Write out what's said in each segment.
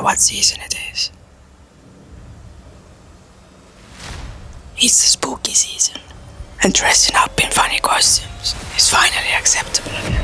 what season it is? It's the spooky season, and dressing up in funny costumes is finally acceptable again.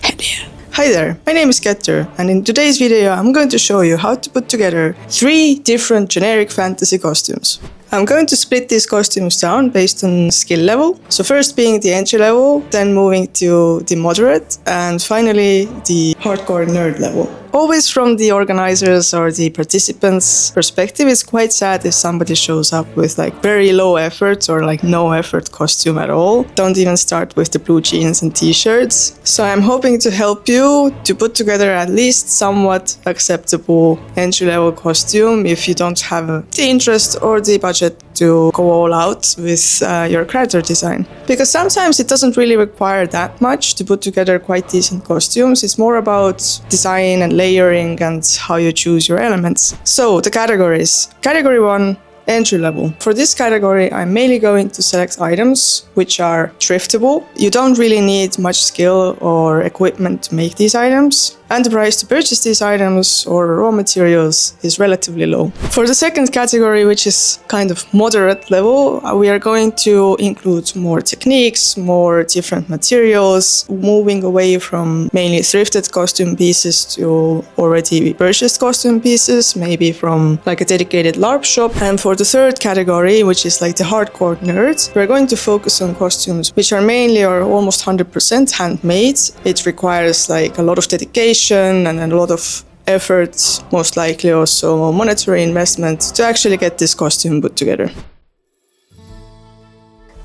Hell yeah. Hi there, my name is Ketter, and in today's video I'm going to show you how to put together 3 different generic fantasy costumes. I'm going to split these costumes down based on skill level. So first being the entry level, then moving to the moderate, and finally the hardcore nerd level. Always from the organizers or the participants' perspective, it's quite sad if somebody shows up with like very low effort or like no effort costume at all. Don't even start with the blue jeans and t-shirts. So I'm hoping to help you to put together at least somewhat acceptable entry-level costume if you don't have the interest or the budget to go all out with your character design. Because sometimes it doesn't really require that much to put together quite decent costumes. It's more about design and layering and how you choose your elements. So the categories. Category 1, entry level. For this category, I'm mainly going to select items which are thriftable. You don't really need much skill or equipment to make these items, and the price to purchase these items or raw materials is relatively low. For the second category, which is kind of moderate level, we are going to include more techniques, more different materials, moving away from mainly thrifted costume pieces to already purchased costume pieces, maybe from like a dedicated LARP shop. And for the third category, which is like the hardcore nerds, we're going to focus on costumes which are mainly or almost 100% handmade. It requires like a lot of dedication and a lot of effort, most likely also monetary investment, to actually get this costume put together.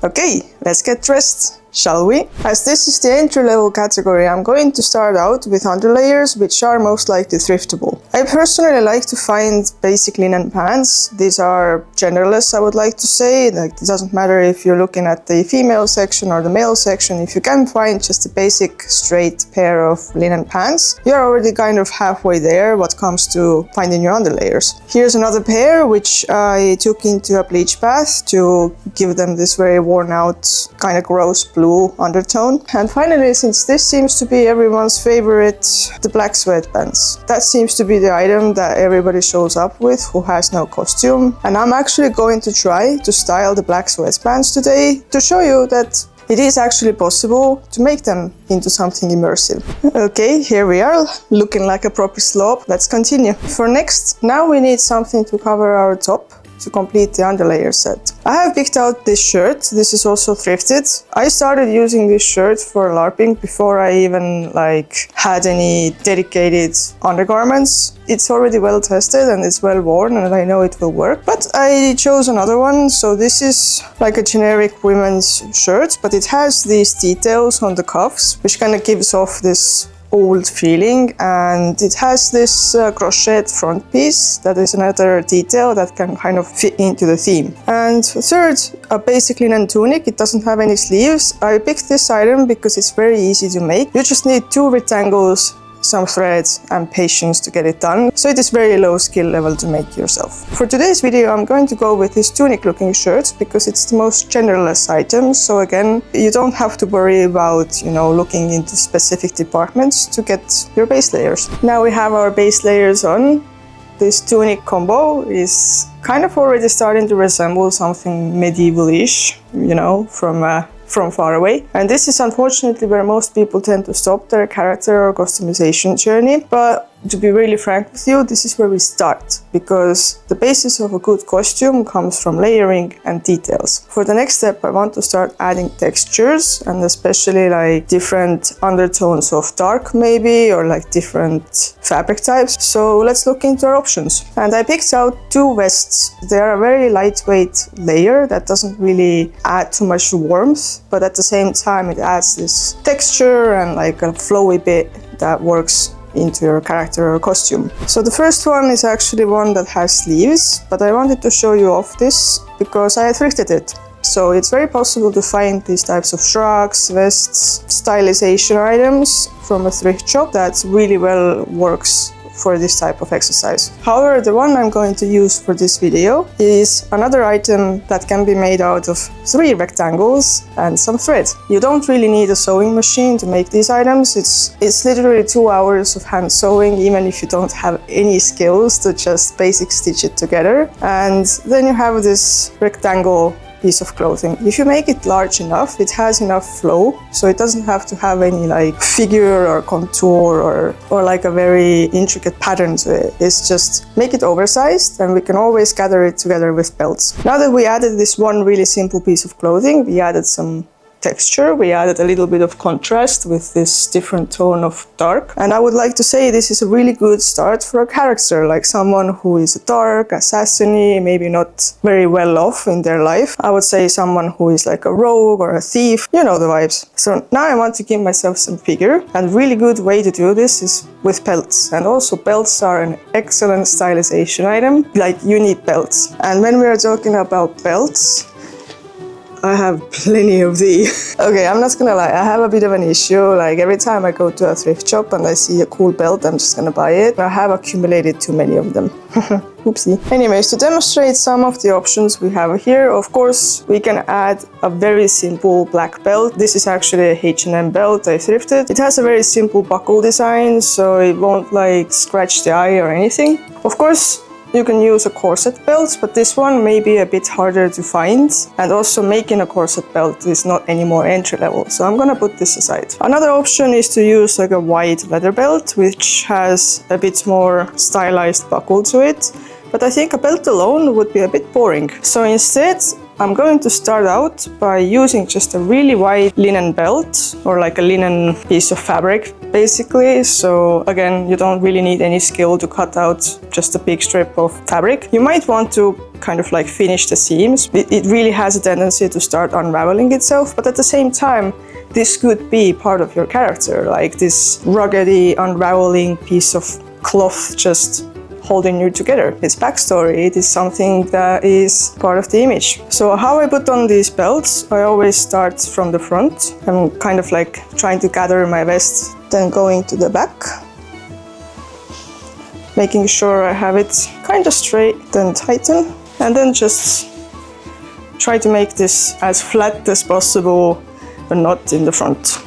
Okay, let's get dressed, shall we? As this is the entry-level category, I'm going to start out with underlayers, which are most likely thriftable. I personally like to find basic linen pants. These are genderless, I would like to say. Like, it doesn't matter if you're looking at the female section or the male section. If you can find just a basic straight pair of linen pants, you're already kind of halfway there when it comes to finding your underlayers. Here's another pair, which I took into a bleach bath to give them this very worn out, kind of gross blue undertone. And finally, since this seems to be everyone's favorite, the black sweatpants. That seems to be the item that everybody shows up with who has no costume. And I'm actually going to try to style the black sweatpants today to show you that it is actually possible to make them into something immersive. Okay, here we are, looking like a proper slob. Let's continue. For next, now we need something to cover our top to complete the underlayer set. I have picked out this shirt. This is also thrifted. I started using this shirt for LARPing before I even had any dedicated undergarments. It's already well tested and it's well worn and I know it will work. But I chose another one. So this is like a generic women's shirt, but it has these details on the cuffs, which kind of gives off this old feeling, and it has this crocheted front piece that is another detail that can kind of fit into the theme. And third, a basic linen tunic. It doesn't have any sleeves. I picked this item because it's very easy to make. You just need 2 rectangles, some threads and patience to get it done. So it is very low skill level to make yourself. For today's video, I'm going to go with this tunic looking shirt because it's the most genderless item. So again, you don't have to worry about, looking into specific departments to get your base layers. Now we have our base layers on. This tunic combo is kind of already starting to resemble something medieval-ish, from far away. And this is unfortunately where most people tend to stop their character or customization journey. But to be really frank with you, this is where we start, because the basis of a good costume comes from layering and details. For the next step, I want to start adding textures, and especially like different undertones of dark maybe, or like different fabric types. So let's look into our options. And I picked out 2 vests. They are a very lightweight layer that doesn't really add too much warmth, but at the same time it adds this texture and like a flowy bit that works into your character or costume. So the first one is actually one that has sleeves, but I wanted to show you off this because I thrifted it. So it's very possible to find these types of shrugs, vests, stylization items from a thrift shop that really well works for this type of exercise. However, the one I'm going to use for this video is another item that can be made out of 3 rectangles and some thread. You don't really need a sewing machine to make these items. It's literally 2 hours of hand sewing, even if you don't have any skills to just basic stitch it together. And then you have this rectangle piece of clothing. If you make it large enough, it has enough flow, so it doesn't have to have any like figure or contour or like a very intricate pattern to it. It's just make it oversized, and we can always gather it together with belts. Now that we added this one really simple piece of clothing, we added some texture, we added a little bit of contrast with this different tone of dark. And I would like to say this is a really good start for a character, like someone who is a dark, assassin-y, maybe not very well off in their life. I would say someone who is like a rogue or a thief, you know the vibes. So now I want to give myself some figure, and a really good way to do this is with belts. And also belts are an excellent stylization item, like you need belts. And when we are talking about belts, I have plenty of these. Okay, I'm not gonna lie, I have a bit of an issue. Like every time I go to a thrift shop and I see a cool belt, I'm just gonna buy it. I have accumulated too many of them. Oopsie. Anyways, to demonstrate some of the options we have here, of course, we can add a very simple black belt. This is actually a H&M belt I thrifted. It has a very simple buckle design, so it won't like scratch the eye or anything. Of course, you can use a corset belt, but this one may be a bit harder to find. And also making a corset belt is not anymore entry level, so I'm gonna put this aside. Another option is to use like a wide leather belt, which has a bit more stylized buckle to it. But I think a belt alone would be a bit boring. So instead, I'm going to start out by using just a really wide linen belt, or like a linen piece of fabric, basically. So again, you don't really need any skill to cut out just a big strip of fabric. You might want to kind of like finish the seams. It really has a tendency to start unraveling itself, but at the same time, this could be part of your character, like this ruggedy, unraveling piece of cloth just holding you together. Its backstory, it is something that is part of the image. So how I put on these belts, I always start from the front. I'm kind of like trying to gather my vest, then going to the back, making sure I have it kind of straight, then tighten, and then just try to make this as flat as possible, but not in the front.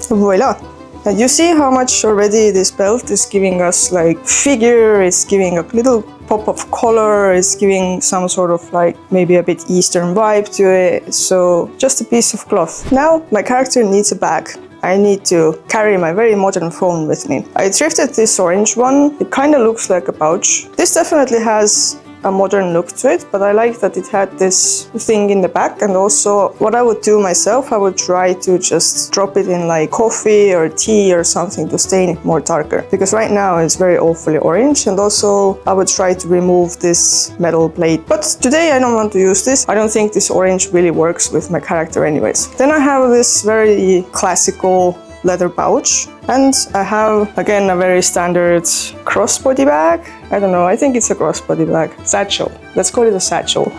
Voila! And you see how much already this belt is giving us like figure, it's giving a little pop of color, it's giving some sort of like maybe a bit Eastern vibe to it. So just a piece of cloth. Now my character needs a bag. I need to carry my very modern phone with me. I thrifted this orange one. It kind of looks like a pouch. This definitely has a modern look to it, but I like that it had this thing in the back. And also what I would do myself, I would try to just drop it in like coffee or tea or something to stain it more darker, because right now it's very awfully orange. And also I would try to remove this metal plate, but today I don't want to use this. I don't think this orange really works with my character anyways. Then I have this very classical leather pouch, and I have again a very standard crossbody bag. I don't know, I think it's a crossbody bag. Satchel. Let's call it a satchel.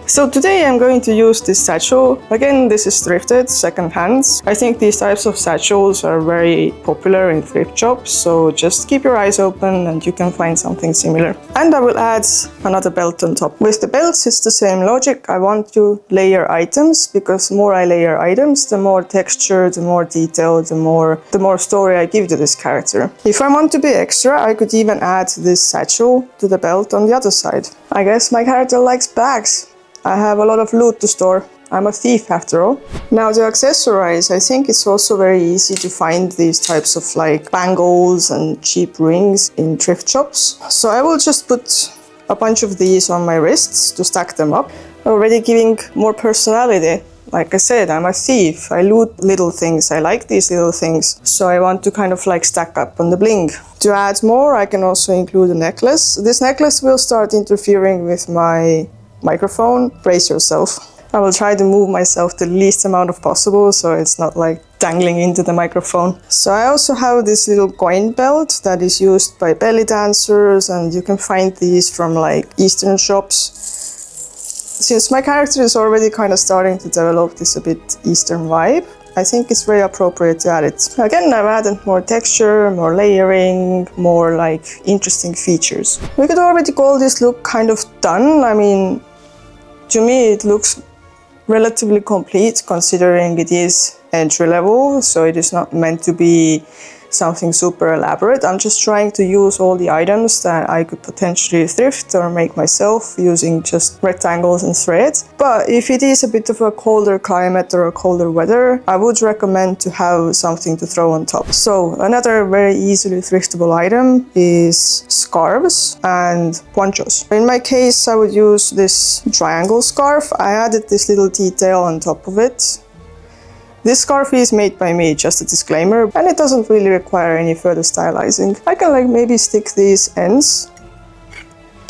So today I'm going to use this satchel. Again, this is thrifted, second hand. I think these types of satchels are very popular in thrift shops, so just keep your eyes open and you can find something similar. And I will add another belt on top. With the belts, it's the same logic. I want to layer items, because the more I layer items, the more texture, the more detail, the more story I give to this character. If I want to be extra, I could even add this satchel to the belt on the other side. I guess my character likes bags. I have a lot of loot to store. I'm a thief after all. Now to accessorize, I think it's also very easy to find these types of like bangles and cheap rings in thrift shops. So I will just put a bunch of these on my wrists to stack them up, already giving more personality. Like I said, I'm a thief. I loot little things. I like these little things. So I want to kind of like stack up on the bling. To add more, I can also include a necklace. This necklace will start interfering with my microphone. Brace yourself. I will try to move myself the least amount of possible, so it's not like dangling into the microphone. So I also have this little coin belt that is used by belly dancers, and you can find these from like Eastern shops. Since my character is already kind of starting to develop this a bit Eastern vibe, I think it's very appropriate to add it. Again, I've added more texture, more layering, more like interesting features. We could already call this look kind of done. I mean, to me it looks relatively complete considering it is entry level, so it is not meant to be something super elaborate. I'm just trying to use all the items that I could potentially thrift or make myself using just rectangles and threads. But if it is a bit of a colder climate or a colder weather, I would recommend to have something to throw on top. So another very easily thriftable item is scarves and ponchos. In my case, I would use this triangle scarf. I added this little detail on top of it. This scarf is made by me, just a disclaimer, and it doesn't really require any further stylizing. I can like maybe stick these ends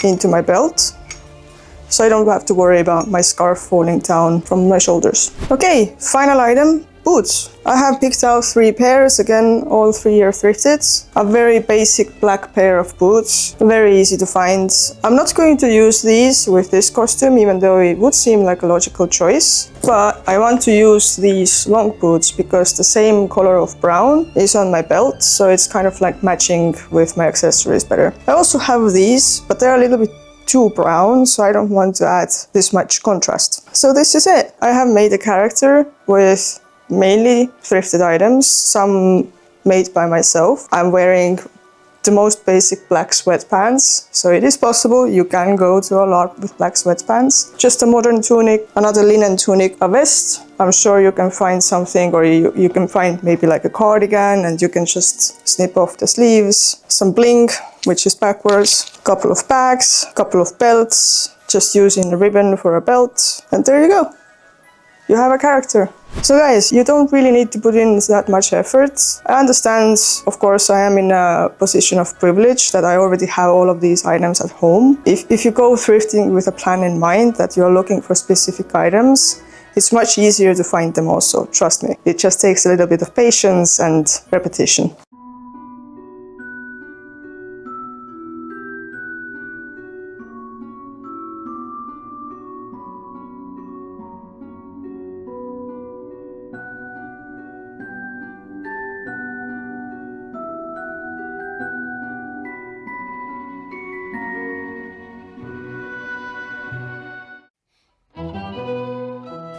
into my belt, so I don't have to worry about my scarf falling down from my shoulders. Okay, final item, boots. I have picked out 3 pairs, again all 3 are thrifted. A very basic black pair of boots, very easy to find. I'm not going to use these with this costume, even though it would seem like a logical choice. But I want to use these long boots because the same color of brown is on my belt, so it's kind of like matching with my accessories better. I also have these, but they're a little bit too brown, so I don't want to add this much contrast. So this is it. I have made a character with mainly thrifted items, some made by myself. I'm wearing the most basic black sweatpants, so it is possible you can go to a lot with black sweatpants. Just a modern tunic, another linen tunic, a vest. I'm sure you can find something, or you can find maybe like a cardigan and you can just snip off the sleeves. Some bling, which is backwards, a couple of bags, a couple of belts, just using a ribbon for a belt, and there you go. You have a character. So guys, you don't really need to put in that much effort. I understand, of course, I am in a position of privilege that I already have all of these items at home. If you go thrifting with a plan in mind that you're looking for specific items, it's much easier to find them also, trust me. It just takes a little bit of patience and repetition.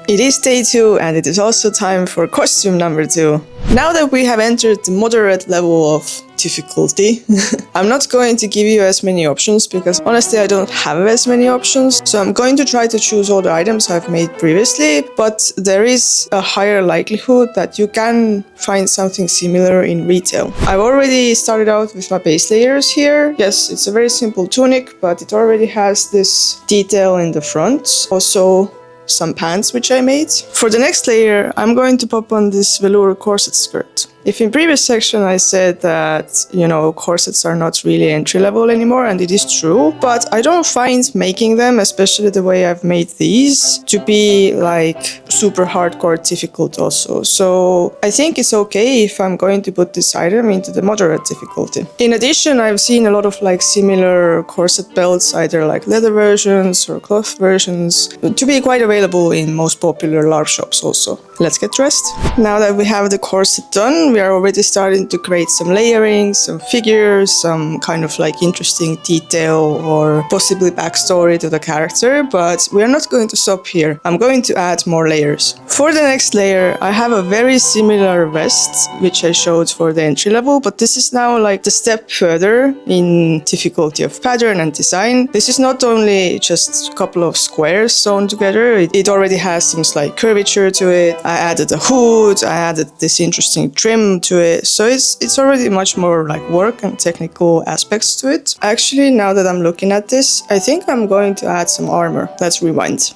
It is day 2 and it is also time for costume number 2. Now that we have entered the moderate level of difficulty, I'm not going to give you as many options because honestly I don't have as many options. So I'm going to try to choose all the items I've made previously, but there is a higher likelihood that you can find something similar in retail. I've already started out with my base layers here. Yes, it's a very simple tunic, but it already has this detail in the front. Also, some pants which I made. For the next layer, I'm going to pop on this velour corset skirt. If in previous section I said that, you know, corsets are not really entry level anymore, and it is true, but I don't find making them, especially the way I've made these, to be like super hardcore difficult also. So I think it's okay if I'm going to put this item into the moderate difficulty. In addition, I've seen a lot of like similar corset belts, either like leather versions or cloth versions, to be quite available in most popular LARP shops also. Let's get dressed. Now that we have the corset done, we are already starting to create some layering, some figures, some kind of like interesting detail or possibly backstory to the character, but we are not going to stop here. I'm going to add more layers. For the next layer, I have a very similar vest, which I showed for the entry level, but this is now like the step further in difficulty of pattern and design. This is not only just a couple of squares sewn together, it already has some slight curvature to it. I added a hood, I added this interesting trim to it, so it's already much more like work and technical aspects to it. Actually, now that I'm looking at this, I think I'm going to add some armor. Let's rewind.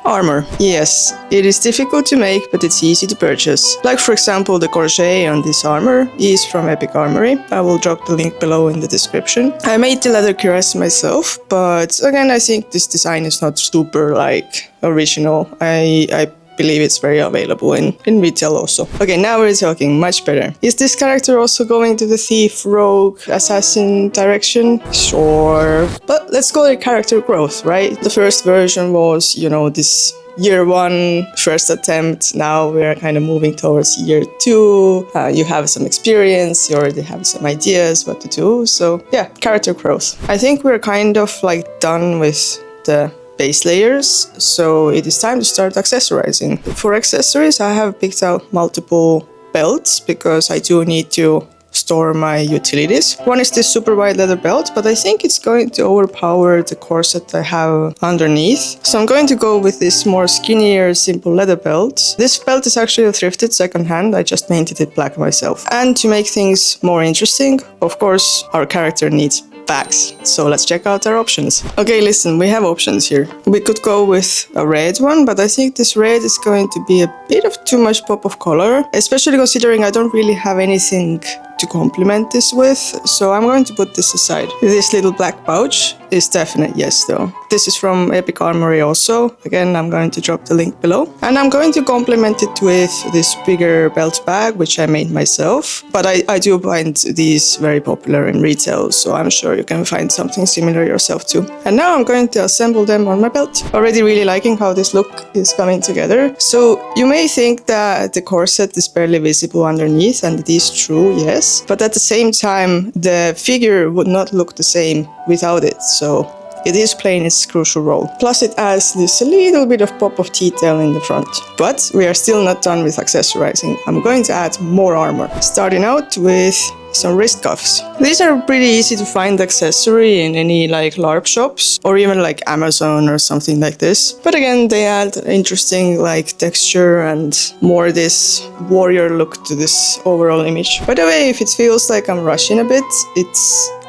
Armor. Yes, it is difficult to make, but it's easy to purchase. Like for example, the crochet on this armor is from Epic Armory. I will drop the link below in the description. I made the leather cuirass myself, but again, I think this design is not super like original. I believe it's very available in retail also. Okay, now we're talking much better. Is this character also going to the thief, rogue, assassin direction? Sure. But let's call it character growth, right? The first version was, you know, this year 1, first attempt. Now we're kind of moving towards year 2. You have some experience, you already have some ideas what to do. So yeah, character growth. I think we're kind of like done with the base layers, so it is time to start accessorizing. For accessories, I have picked out multiple belts because I do need to store my utilities. One is this super wide leather belt, but I think it's going to overpower the corset I have underneath. So I'm going to go with this more skinnier, simple leather belt. This belt is actually a thrifted secondhand. I just painted it black myself. And to make things more interesting, of course, our character needs bags. So let's check out our options. Okay, listen, we have options here. We could go with a red one, but I think this red is going to be a bit of too much pop of color, especially considering I don't really have anything to complement this with, so I'm going to put this aside. This little black pouch is definite yes though. This is from Epic Armory also. Again, I'm going to drop the link below. And I'm going to complement it with this bigger belt bag, which I made myself. But I do find these very popular in retail, so I'm sure you can find something similar yourself too. And now I'm going to assemble them on my belt. Already really liking how this look is coming together. So you may think that the corset is barely visible underneath, and it is true, yes. But at the same time, the figure would not look the same without it, so it is playing its crucial role. Plus it adds this little bit of pop of detail in the front. But we are still not done with accessorizing. I'm going to add more armor, starting out with some wrist cuffs. These are pretty easy to find accessory in any like LARP shops or even like Amazon or something like this. But again, they add interesting like texture and more this warrior look to this overall image. By the way, if it feels like I'm rushing a bit,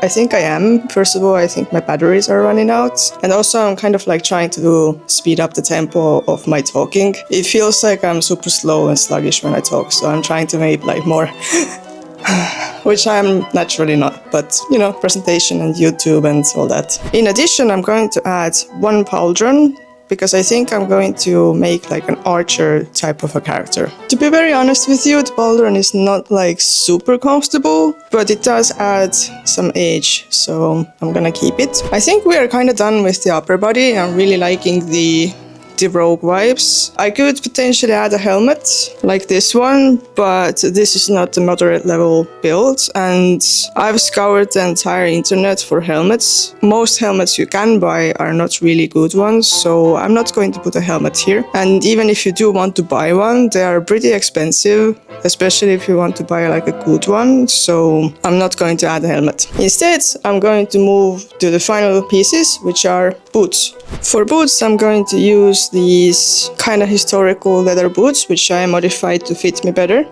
I think I am. First of all, I think my batteries are running out. And also I'm kind of like trying to speed up the tempo of my talking. It feels like I'm super slow and sluggish when I talk, so I'm trying to make like more which I'm naturally not, but you know, presentation and YouTube and all that. In addition, I'm going to add one pauldron because I think I'm going to make like an archer type of a character. To be very honest with you, the pauldron is not like super comfortable, but it does add some edge, so I'm gonna keep it. I think we are kind of done with the upper body. I'm really liking the rogue vibes. I could potentially add a helmet like this one, but this is not the moderate level build, and I've scoured the entire internet for helmets. Most helmets you can buy are not really good ones, so I'm not going to put a helmet here. And even if you do want to buy one, they are pretty expensive, especially if you want to buy like a good one, so I'm not going to add a helmet. Instead, I'm going to move to the final pieces, which are boots. For boots, I'm going to use these kind of historical leather boots, which I modified to fit me better.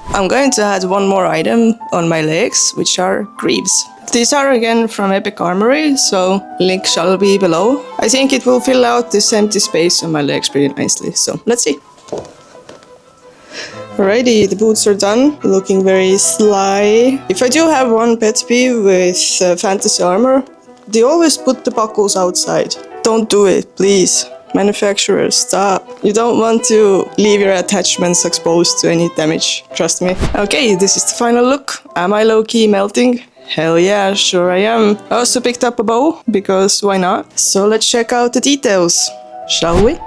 I'm going to add one more item on my legs, which are greaves. These are again from Epic Armory, so link shall be below. I think it will fill out this empty space on my legs pretty nicely, so let's see. Alrighty, the boots are done, looking very sly. If I do have one pet peeve with fantasy armor, they always put the buckles outside. Don't do it, please. Manufacturers, stop. You don't want to leave your attachments exposed to any damage, trust me. Okay, this is the final look. Am I low-key melting? Hell yeah, sure I am. I also picked up a bow, because why not? So let's check out the details, shall we?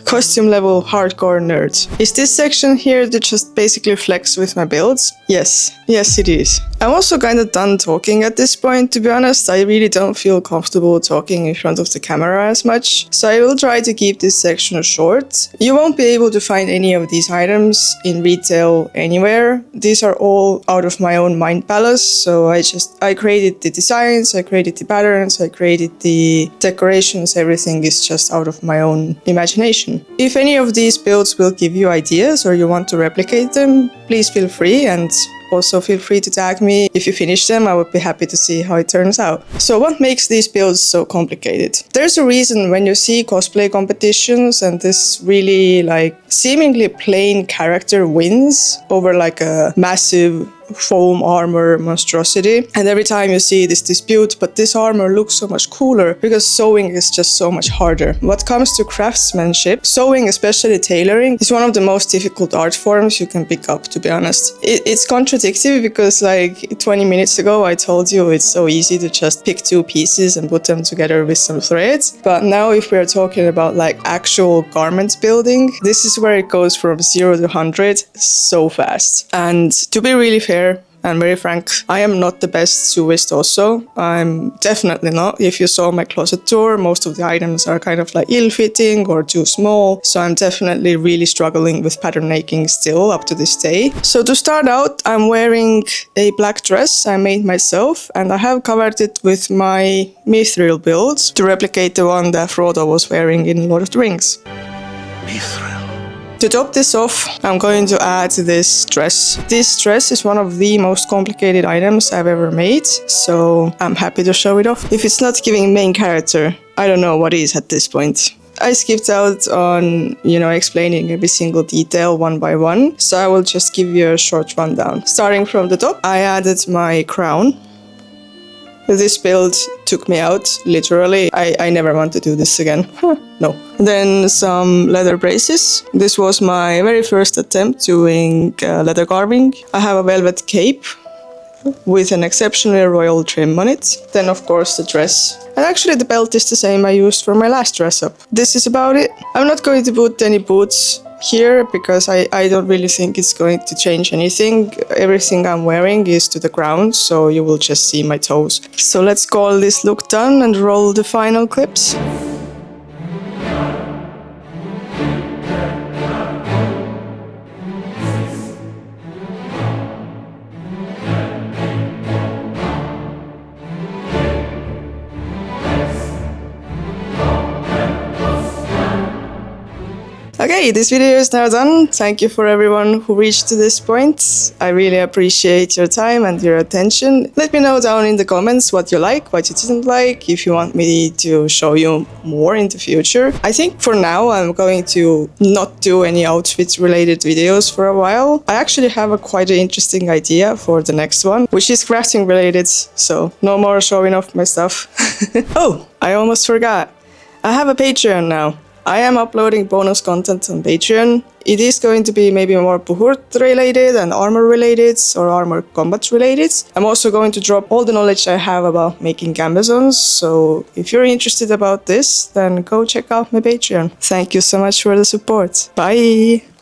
Costume level hardcore nerd. Is this section here to just basically flex with my builds? Yes it is. I'm also kinda done talking at this point, to be honest. I really don't feel comfortable talking in front of the camera as much, so I will try to keep this section short. You won't be able to find any of these items in retail anywhere. These are all out of my own mind palace, so I created the designs, I created the patterns, I created the decorations, everything is just out of my own imagination. If any of these builds will give you ideas or you want to replicate them, please feel free, and Also feel free to tag me if you finish them. I would be happy to see how it turns out. So what makes these builds so complicated? There's a reason when you see cosplay competitions and this really like seemingly plain character wins over like a massive foam armor monstrosity, and every time you see this dispute, but this armor looks so much cooler because sewing is just so much harder. What comes to craftsmanship, sewing, especially tailoring, is one of the most difficult art forms you can pick up, to be honest. It's contradictory because like 20 minutes ago I told you it's so easy to just pick two pieces and put them together with some threads, but now if we're talking about like actual garment building, this is where it goes from 0 to 100 so fast. And to be really fair and very frank, I am not the best sewist also. I'm definitely not. If you saw my closet tour, most of the items are kind of like ill-fitting or too small. So I'm definitely really struggling with pattern making still up to this day. So to start out, I'm wearing a black dress I made myself, and I have covered it with my Mithril build to replicate the one that Frodo was wearing in Lord of the Rings. Mithril. To top this off, I'm going to add this dress. This dress is one of the most complicated items I've ever made, so I'm happy to show it off. If it's not giving main character, I don't know what is at this point. I skipped out on, explaining every single detail one by one, so I will just give you a short rundown. Starting from the top, I added my crown. This build took me out, literally. I never want to do this again. No. Then some leather braces. This was my very first attempt doing leather carving. I have a velvet cape with an exceptionally royal trim on it. Then of course the dress. And actually the belt is the same I used for my last dress up. This is about it. I'm not going to put any boots here because I don't really think it's going to change anything. Everything I'm wearing is to the ground, so you will just see my toes. So let's call this look done and roll the final clips. Okay, this video is now done. Thank you for everyone who reached to this point. I really appreciate your time and your attention. Let me know down in the comments what you like, what you didn't like, if you want me to show you more in the future. I think for now I'm going to not do any outfit related videos for a while. I actually have a quite an interesting idea for the next one, which is crafting related, so no more showing off my stuff. Oh, I almost forgot. I have a Patreon now. I am uploading bonus content on Patreon. It is going to be maybe more Puhurt related and armor related or armor combat related. I'm also going to drop all the knowledge I have about making gambesons. So if you're interested about this, then go check out my Patreon. Thank you so much for the support. Bye!